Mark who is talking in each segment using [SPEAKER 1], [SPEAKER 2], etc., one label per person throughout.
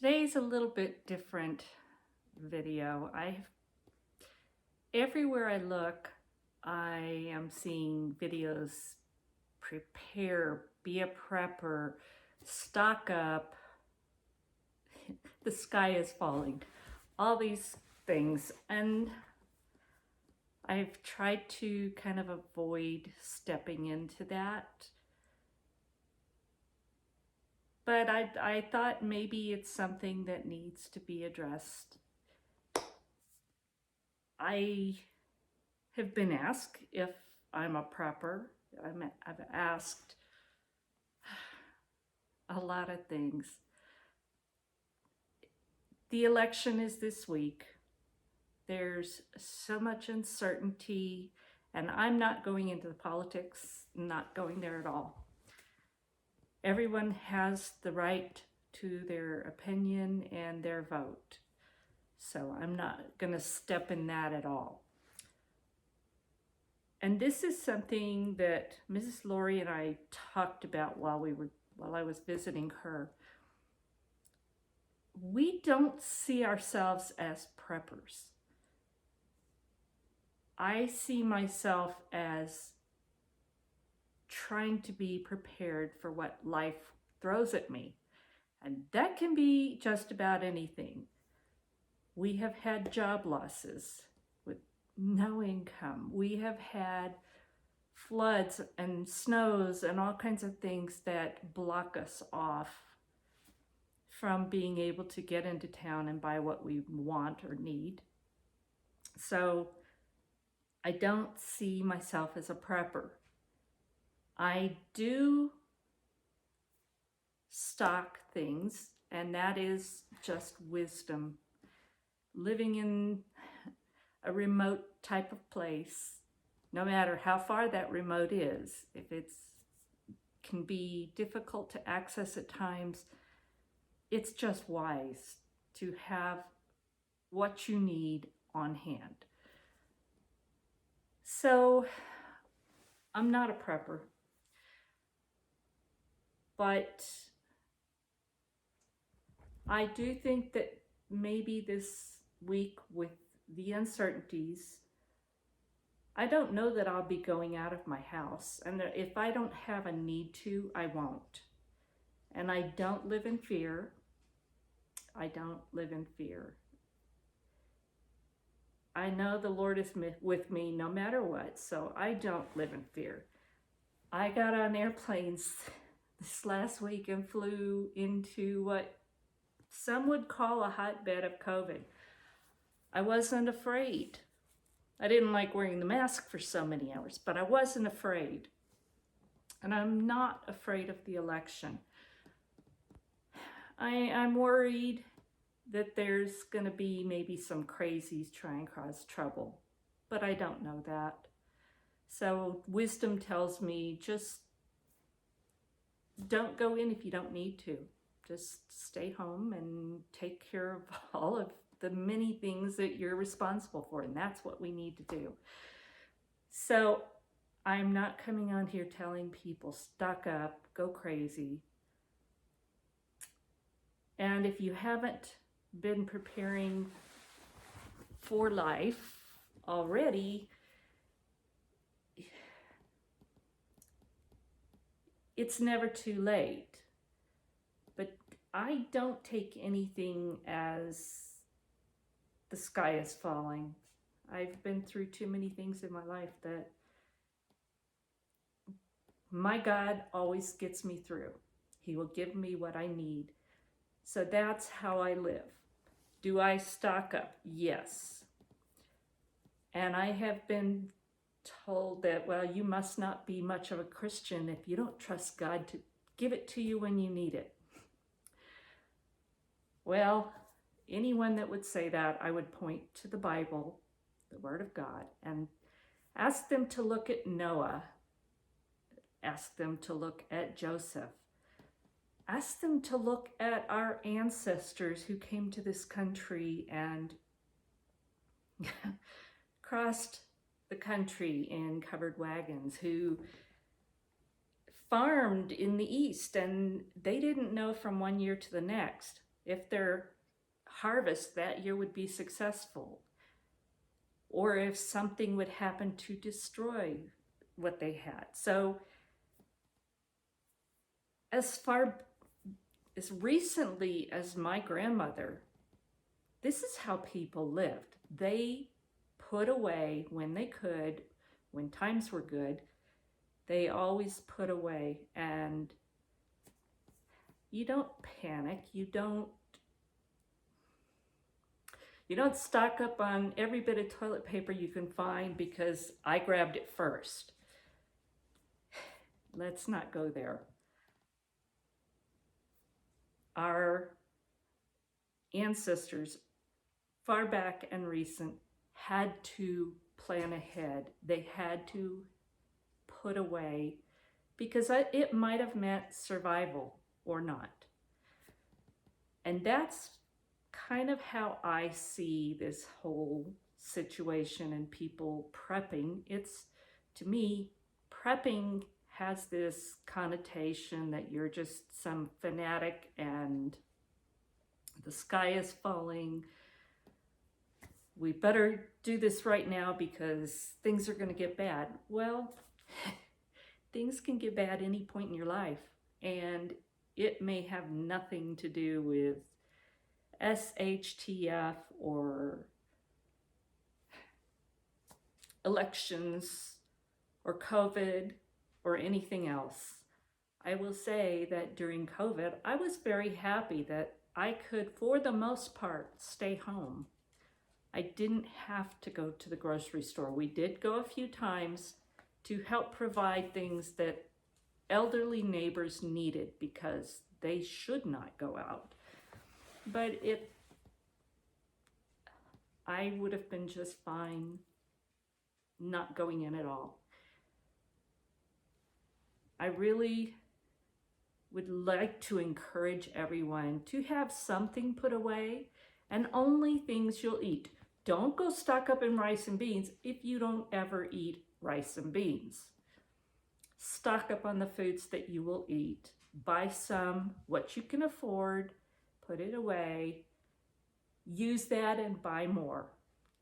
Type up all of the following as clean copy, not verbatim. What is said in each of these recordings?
[SPEAKER 1] Today's a little bit different video. Everywhere I look, I am seeing videos, prepare, be a prepper, stock up, the sky is falling, all these things. And I've tried to kind of avoid stepping into that. But I thought maybe it's something that needs to be addressed. I have been asked if I'm a prepper. I've asked a lot of things. The election is this week. There's so much uncertainty, and I'm not going into the politics, not going there at all. Everyone has the right to their opinion and their vote. So I'm not going to step in that at all. And this is something that Mrs. Lori and I talked about while I was visiting her. We don't see ourselves as preppers. I see myself as trying to be prepared for what life throws at me. And that can be just about anything. We have had job losses with no income. We have had floods and snows and all kinds of things that block us off from being able to get into town and buy what we want or need. So I don't see myself as a prepper. I do stock things, and that is just wisdom. Living in a remote type of place, no matter how far that remote is, if it's can be difficult to access at times, it's just wise to have what you need on hand. So I'm not a prepper, but I do think that maybe this week with the uncertainties, I don't know that I'll be going out of my house. And if I don't have a need to, I won't. And I don't live in fear. I don't live in fear. I know the Lord is with me no matter what, so I don't live in fear. I got on airplanes this last week and flew into what some would call a hotbed of COVID. I wasn't afraid. I didn't like wearing the mask for so many hours, but I wasn't afraid. And I'm not afraid of the election. I'm worried that there's going to be maybe some crazies trying to cause trouble, but I don't know that. So wisdom tells me just don't go in if you don't need to. Just stay home and take care of all of the many things that you're responsible for, and that's what we need to do. So I'm not coming on here telling people stock up, go crazy. And if you haven't been preparing for life already, it's never too late. But I don't take anything as the sky is falling. I've been through too many things in my life that my God always gets me through. He will give me what I need. So that's how I live. Do I stock up? Yes. And I have been told that, well, you must not be much of a Christian if you don't trust God to give it to you when you need it. Well, anyone that would say that, I would point to the Bible, the Word of God, and ask them to look at Noah, ask them to look at Joseph, ask them to look at our ancestors who came to this country and crossed the country in covered wagons, who farmed in the East, and they didn't know from one year to the next if their harvest that year would be successful, or if something would happen to destroy what they had. So as far as recently as my grandmother, this is how people lived. They put away when they could, when times were good, they always put away. And you don't panic, you don't stock up on every bit of toilet paper you can find because I grabbed it first. Let's not go there. Our ancestors, far back and recent, had to plan ahead. They had to put away because it might have meant survival or not. And that's kind of how I see this whole situation and people prepping. It's, to me, prepping has this connotation that you're just some fanatic and the sky is falling. We better do this right now because things are going to get bad. Well, things can get bad any point in your life, and it may have nothing to do with SHTF or elections or COVID or anything else. I will say that during COVID, I was very happy that I could, for the most part, stay home. I didn't have to go to the grocery store. We did go a few times to help provide things that elderly neighbors needed because they should not go out. But I would have been just fine not going in at all. I really would like to encourage everyone to have something put away, and only things you'll eat. Don't go stock up in rice and beans if you don't ever eat rice and beans. Stock up on the foods that you will eat. Buy some, what you can afford, put it away, use that and buy more.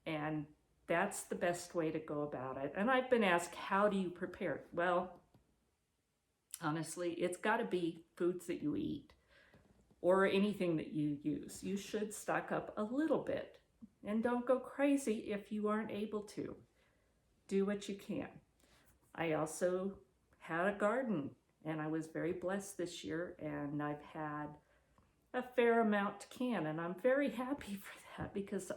[SPEAKER 1] And that's the best way to go about it. And I've been asked, how do you prepare? Well, honestly, it's got to be foods that you eat or anything that you use. You should stock up a little bit, and don't go crazy if you aren't able to. Do what you can. I also had a garden, and I was very blessed this year, and I've had a fair amount to can, and I'm very happy for that because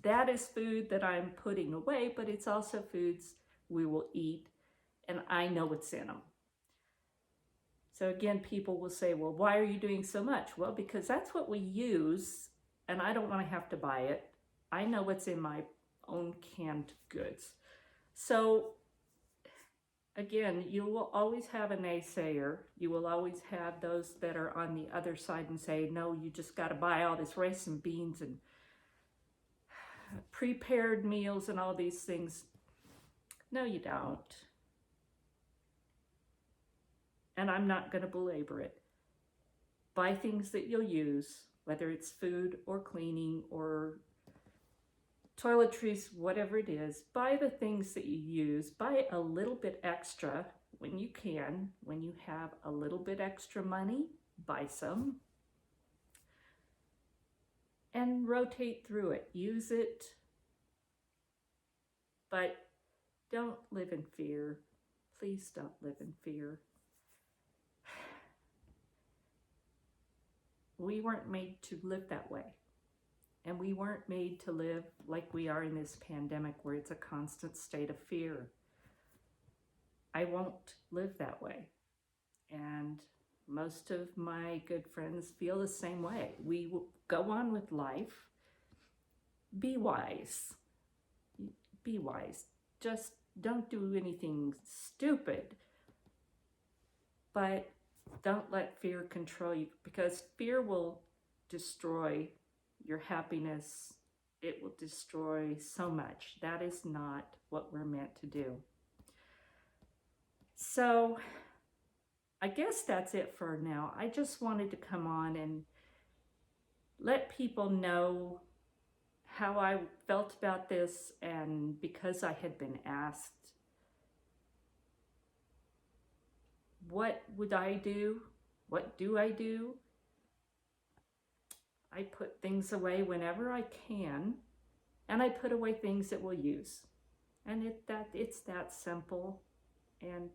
[SPEAKER 1] that is food that I'm putting away, but it's also foods we will eat, and I know what's in them. So again, people will say, well, why are you doing so much? Well, because that's what we use, and I don't want to have to buy it. I know what's in my own canned goods. So again, you will always have a naysayer. You will always have those that are on the other side and say, no, you just got to buy all this rice and beans and prepared meals and all these things. No, you don't. And I'm not going to belabor it. Buy things that you'll use, whether it's food or cleaning or toiletries, whatever it is. Buy the things that you use. Buy a little bit extra when you can. When you have a little bit extra money, buy some. And rotate through it. Use it. But don't live in fear. Please don't live in fear. We weren't made to live that way. And we weren't made to live like we are in this pandemic where it's a constant state of fear. I won't live that way. And most of my good friends feel the same way. We will go on with life. Be wise. Be wise. Just don't do anything stupid. But don't let fear control you, because fear will destroy your happiness. It will destroy so much. That is not what we're meant to do. So I guess that's it for now. I just wanted to come on and let people know how I felt about this, and because I had been asked, what would I do? What do? I put things away whenever I can, and I put away things that we'll use. And it's that simple. And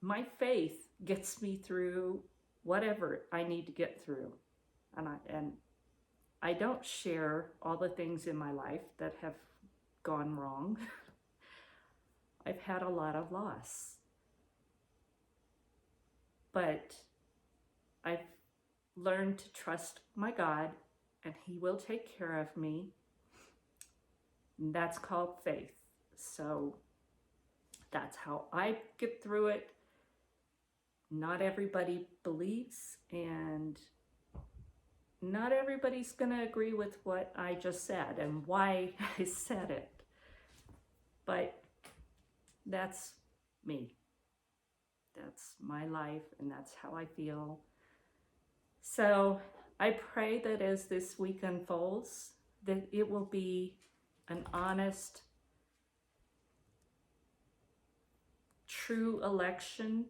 [SPEAKER 1] my faith gets me through whatever I need to get through. And I don't share all the things in my life that have gone wrong. I've had a lot of loss. But I've learned to trust my God, and He will take care of me. And that's called faith. So that's how I get through it. Not everybody believes, and not everybody's going to agree with what I just said and why I said it. But that's me. That's my life, and that's how I feel. So I pray that as this week unfolds, that it will be an honest, true election,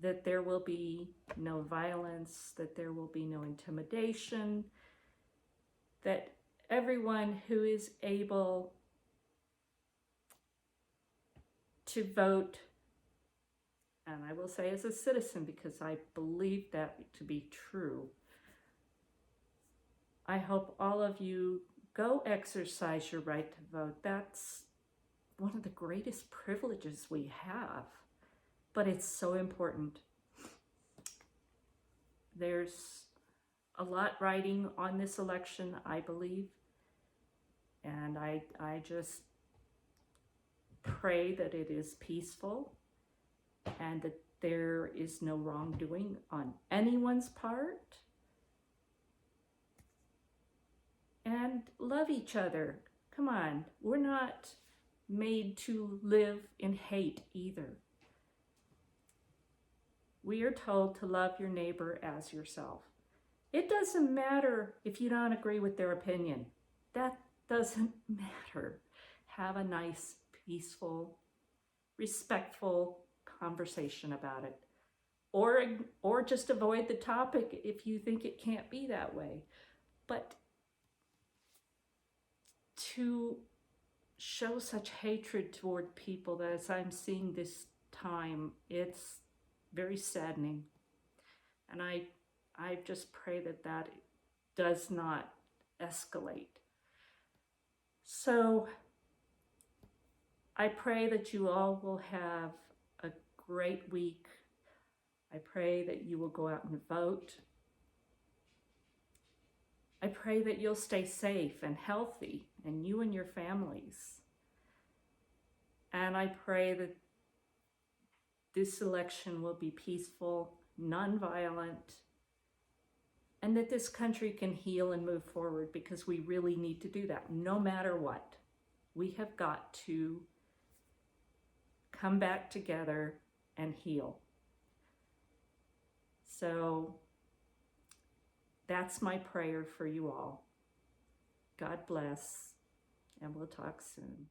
[SPEAKER 1] that there will be no violence, that there will be no intimidation, that everyone who is able to vote, and I will say as a citizen because I believe that to be true, I hope all of you go exercise your right to vote. That's one of the greatest privileges we have, but it's so important. There's a lot riding on this election, I believe, and I just pray that it is peaceful and that there is no wrongdoing on anyone's part. And love each other. Come on, we're not made to live in hate either. We are told to love your neighbor as yourself. It doesn't matter if you don't agree with their opinion. That doesn't matter. Have a nice, peaceful, respectful conversation about it. Or just avoid the topic if you think it can't be that way. But to show such hatred toward people that as I'm seeing this time, it's very saddening. And I just pray that that does not escalate. So I pray that you all will have a great week. I pray that you will go out and vote. I pray that you'll stay safe and healthy, and you and your families. And I pray that this election will be peaceful, nonviolent, and that this country can heal and move forward, because we really need to do that no matter what. We have got to come back together and heal. So that's my prayer for you all. God bless, and we'll talk soon.